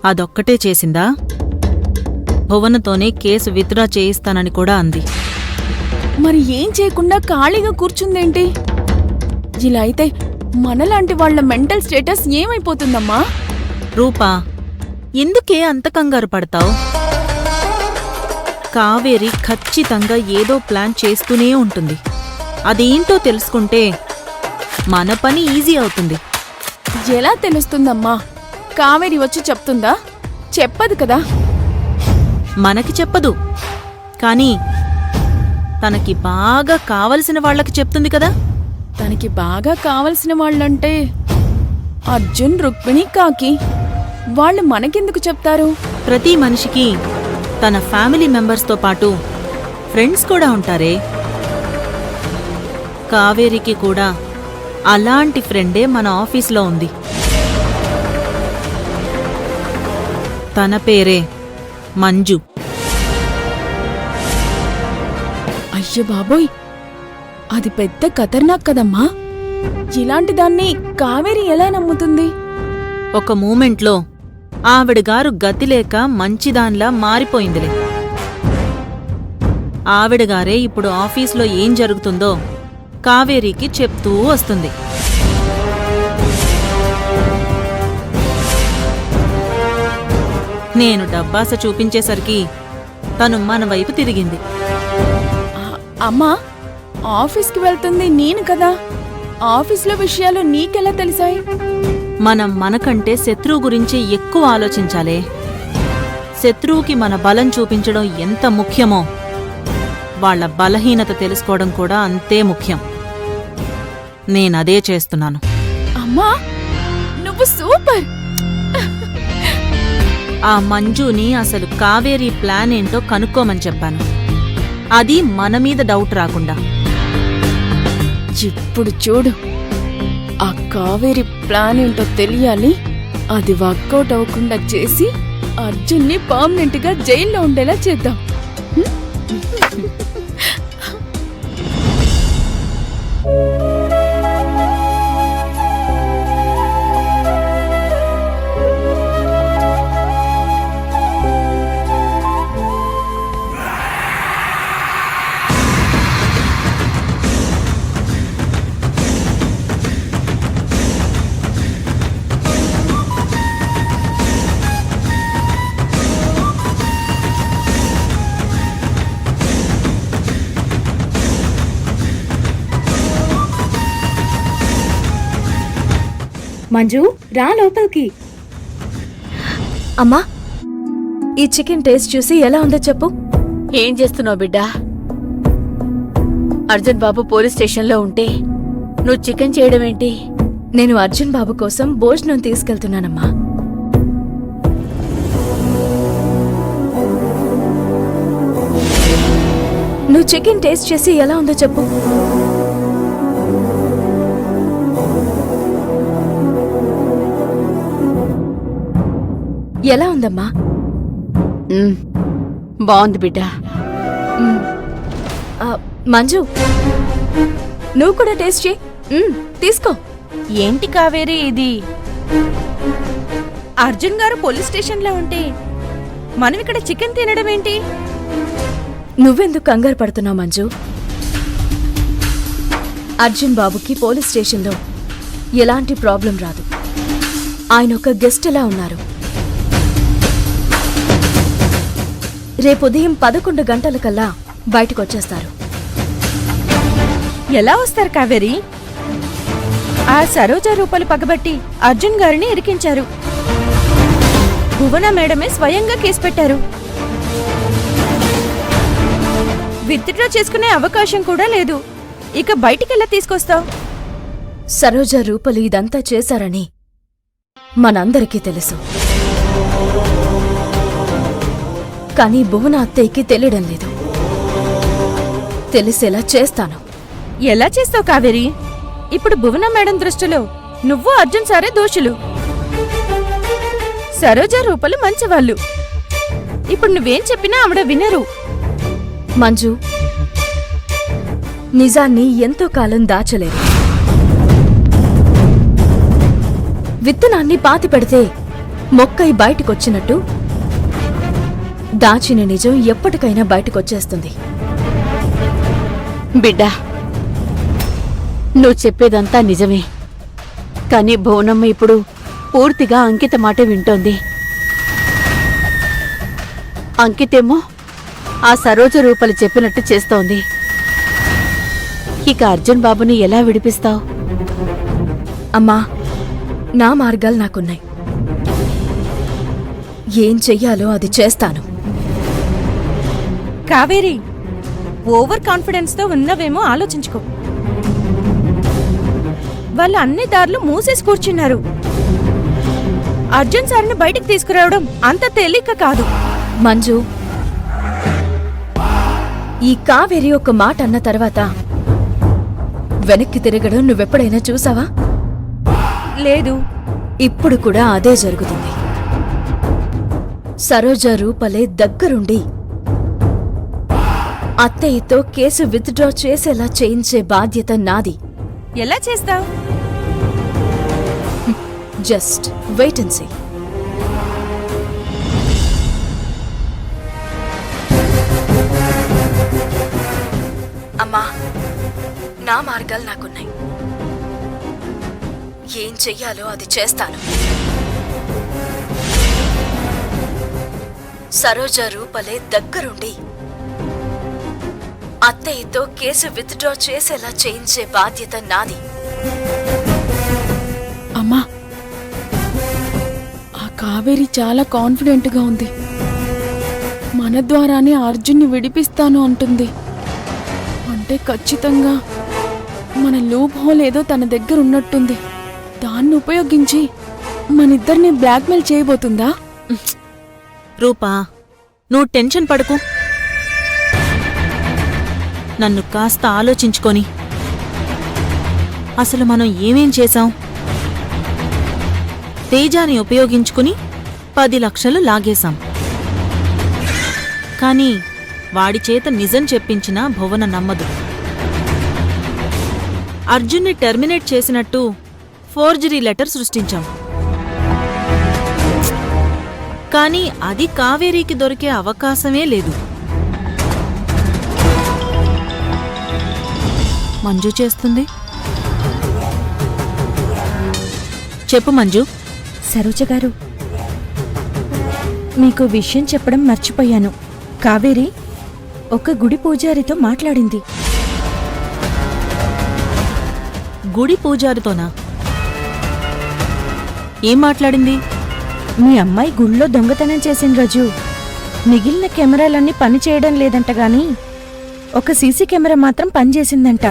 అదొక్కటే చేసిందా? భువనతోనే case withdraw చేయిస్తానని కూడా అంది. మరి ఏం చేయకుండా ఖాళీగా కూర్చుందేంటి? ఇలా అయితే మనలాంటి వాళ్ల మెంటల్ స్టేటస్ ఏమైపోతుందమ్మా? రూపా, ఎందుకే అంత కంగారు పడతావు? కావేరి ఖచ్చితంగా ఏదో ప్లాన్ చేస్తూనే ఉంటుంది. అదేంటో తెలుసుకుంటే మన పని ఈజీ అవుతుంది. ఎలా తెలుస్తుందమ్మా? కావేరి వచ్చి చెప్తుందా? చెప్పదు కదా. మనకి చెప్పదు, కానీ తనకి బాగా కావలసిన వాళ్లకి చెప్తుంది కదా. తనకి బాగా కావలసిన వాళ్ళంటే అర్జున్, రుక్మిణి, కాకి. వాళ్ళు మనకెందుకు చెప్తారు? ప్రతి మనిషికి తన ఫ్యామిలీ మెంబర్స్తో పాటు ఫ్రెండ్స్ కూడా ఉంటారే. కావేరికి కూడా అలాంటి ఫ్రెండే మన ఆఫీస్లో ఉంది. తన పేరే మంజు. అయ్య బాబోయ్, అది పెద్ద ఖతర్నాక్ కదమ్మా. ఇలాంటి దాన్ని కావేరి ఎలా నమ్ముతుంది? ఒక మూమెంట్లో ఆవిడగారు గతిలేక మంచిదాన్లా మారిపోయిందిలే. ఆవిడగారే ఇప్పుడు ఆఫీస్లో ఏం జరుగుతుందో కావేరికి చెప్తూ వస్తుంది. నేను డబ్బాస చూపించేసరికి తను మన వైపు తిరిగింది. అమ్మా, ఆఫీస్కి వెళ్తుంది నేను కదా. ఆఫీస్లో విషయాలు నీకెలా తెలిసాయి? మనం మనకంటే శత్రువు గురించి ఎక్కువ ఆలోచించాలే. శత్రువుకి మన బలం చూపించడం ఎంత ముఖ్యమో వాళ్ల బలహీనత తెలుసుకోవడం కూడా అంతే ముఖ్యం. నేనదే చేస్తున్నాను. అమ్మా, నువ్వు సూపర్. ఆ మంజుని అసలు కావేరీ ప్లాన్ ఏంటో కనుక్కోమని చెప్పాను. అది మన మీద డౌట్ రాకుండా. ఇప్పుడు చూడు, ఆ కావేరి ప్లాన్ ఏంటో తెలియాలి. అది వర్కౌట్ అవ్వకుండా చేసి అర్జున్ని పర్మనెంట్ గా జైల్లో ఉండేలా చేద్దాం. మంజు, రా లోపలికి. అమ్మా, ఈ చికెన్ టేస్ట్ చూసి ఎలా ఉందో చెప్పు. ఏం చేస్తున్నావు బిడ్డా? అర్జున్ బాబు పోలీస్ స్టేషన్లో ఉంటే నువ్వు చికెన్ చేయడం ఏంటి? నేను అర్జున్ బాబు కోసం భోజనం తీసుకెళ్తున్నానమ్మా. నువ్వు చికెన్ టేస్ట్ చేసి ఎలా ఉందో చెప్పు. ఎలా ఉందమ్మా? బాగుంది బిడ్డా. మంజు, నువ్వు కూడా టేస్ట్ చేయి. తీసుకో. ఏంటి కావేరి ఇది? అర్జున్ గారు పోలీస్ స్టేషన్లో ఉంటే మనం ఇక్కడ చికెన్ తినడం ఏంటి? నువ్వెందుకు కంగారు పడుతున్నావు మంజు? అర్జున్ బాబుకి పోలీస్ స్టేషన్లో ఎలాంటి ప్రాబ్లం రాదు. ఆయన ఒక గెస్ట్ లా ఉన్నారు. రేపు ఉదయం 11 గంటలకల్లా బయటకొచ్చేస్తారు. ఎలా వస్తారు కావేరి? ఆ సరోజ రూపాలు పగబట్టి అర్జున్ గారిని ఇరికించారు. భువన మేడమే స్వయంగా కేసు పెట్టారు. విత్డ్రా చేసుకునే అవకాశం కూడా లేదు. ఇక బయటికెలా తీసుకొస్తావు? సరోజ రూపలు ఇదంతా చేశారని మనందరికీ తెలుసు. కానీ భువన అత్తయ్యకి తెలియడం లేదు. తెలిసేలా చేస్తాను. ఎలా చేస్తావు కావేరి? ఇప్పుడు భువన మేడం దృష్టిలో నువ్వు అర్జున్ సారే దోషులు. సరోజ రూపలు మంచివాళ్ళు. ఇప్పుడు నువ్వేం చెప్పినా ఆవిడ వినరు. మంజు, నిజాన్ని ఎంతో కాలం దాచలేరు. విత్తనాన్ని పాతి పెడితే మొక్కై బయటకొచ్చినట్టు దాచిన నిజం ఎప్పటికైనా బయటకొచ్చేస్తుంది. బిడ్డా, నువ్వు చెప్పేదంతా నిజమే. కానీ భువనమ్మ ఇప్పుడు పూర్తిగా అంకిత మాట వింటోంది. అంకితేమో ఆ సరోజ రూపలు చెప్పినట్టు చేస్తోంది. ఇక అర్జున్ బాబుని ఎలా విడిపిస్తావు? అమ్మా, నా మార్గాలు నాకున్నాయి. ఏం చెయ్యాలో అది చేస్తాను. కావేరి, ఓవర్ కాన్ఫిడెన్స్ తో ఉన్నవేమో ఆలోచించుకో. వాళ్ళు అన్ని దారులు మూసేసి కూర్చున్నారు. అర్జున్ సార్ని బయటికి తీసుకురావడం అంత తేలిక కాదు. మంజు, ఈ కావేరి ఒక మాట అన్న తర్వాత వెనక్కి తిరగడం నువ్వెప్పుడైనా చూసావా? లేదు. ఇప్పుడు కూడా అదే జరుగుతుంది. సరోజ రూపలే దగ్గరుండి అత్తయ్యతో కేసు విత్డ్రా చేసేలా చేయించే బాధ్యత నాది. ఎలా చేస్తావు? Just wait and see. అమ్మా, నా మార్గాలు నాకున్నాయి. ఏం చెయ్యాలో అది చేస్తాను. సరోజ రూపలే దగ్గరుండి అత్తయ్యతో కేసు విత్డ్రా చేసేలా చేయించే బాధ్యత నాది. అమ్మా, ఆ కావేరి చాలా కాన్ఫిడెంట్గా ఉంది. మన ద్వారానే అర్జున్ని విడిపిస్తాను అంటుంది. అంటే ఖచ్చితంగా మన లూప్ హోల్ ఏదో తన దగ్గర ఉన్నట్టుంది. దాన్ని ఉపయోగించి మనిద్దరిని బ్లాక్మెయిల్ చేయబోతుందా? రూపా, నువ్వు టెన్షన్ పడకు. నన్ను కాస్త ఆలోచించుకొని అసలు మనం ఏమేం చేశాం? తేజాని ఉపయోగించుకుని 10 లక్షలు లాగేశాం. కానీ వాడి చేత నిజం చెప్పించిన భువన నమ్మదు. అర్జున్ని టెర్మినేట్ చేసినట్టు ఫోర్జరీ లెటర్ సృష్టించాం. కానీ అది కావేరీకి దొరికే అవకాశమే లేదు. మంజు చేస్తుంది. చెప్పు మంజు. సరోజ గారు, మీకు విషయం చెప్పడం మర్చిపోయాను. కావేరి ఒక గుడి పూజారితో మాట్లాడింది. గుడి పూజారితోనా? ఏం మాట్లాడింది? మీ అమ్మాయి గుళ్ళో దొంగతనం చేసిన రోజు మిగిలిన కెమెరాలన్నీ పనిచేయడం లేదంట గాని ఒక సీసీ కెమెరా మాత్రం పనిచేసిందంట.